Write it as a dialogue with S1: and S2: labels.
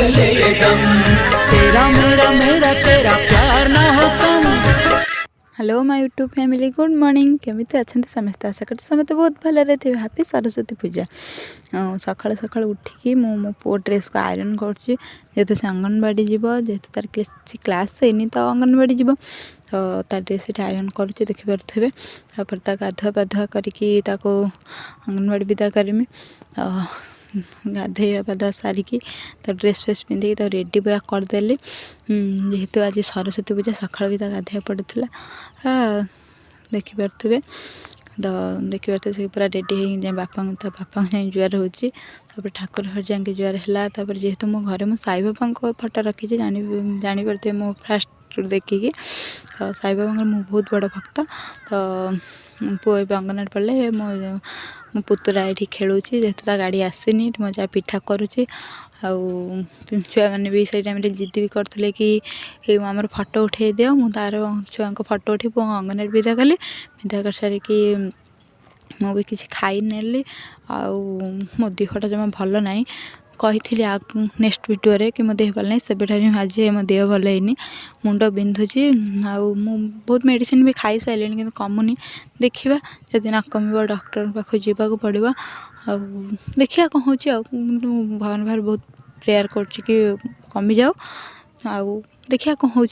S1: चले ये दम, तेरा मेरा मेरा तेरा प्यार ना हो कम। Hello my YouTube family, good morning. केमिति अच्छे समस्ते? आशा कर समस्ते बहुत भल थे। हैप्पी सरस्वती पूजा। सकाल सकाल उठिकी मो पो ड्रेस को आयरन करेतु से अंगनवाड़ी जीव, जेहेतु तार किसी क्लास है तो अंगनवाड़ी जीव, तो ता ड्रेस आयरन करुचे देखिपे। तापर ता गाधुआ पाधुआ करके अंगनवाड़ी विदा करमी। गाधे पाधा सारिकी तो ड्रेस फ्रेस पिंधि तो रेडी पूरा करदेली। जेहेतु आज सरस्वती पूजा सकाल भी गाधे पड़ूला, देखिपे। तो देखिए से पूरा रेडी हो बापा जाए जुआर होपर ठाकुर घर जाके जुआर है। जेहेतु मो घर मो साई बाबा फटो रखी जापे मो फास्ट देखिकी। तो साई बाबा मो बहुत बड़ भक्त। तो पुओ अंगनवाड़ी पड़े मो पुतुरा ये खेलुँ, जेहेतु गाड़ी आसनी मो जा पिठा करुच्ची। छुआ मैंने भी से टाइम जिद भी करते कि आमर फटो उठे दियो। मु तार छुआ फटो उठे पु अंगनवाड़ी विदा कली। विदा कर सारिकी मु भी किसी खाई नेली। मो देहटा जमा भल ना, कही नेक्स्ट वीडियो रे कि मो देह भल ना, से आज मो देह भल है, मुंड बिंधुची। बहुत मेडिसिन भी खाई सारे कि कमुनी। देखा जदि न कम डॉक्टर पाख जावाक पड़ो। देखिए कौन हो भगवान बाहर बहुत प्रेयर कर कमी जाओ। देखिए कौन हो।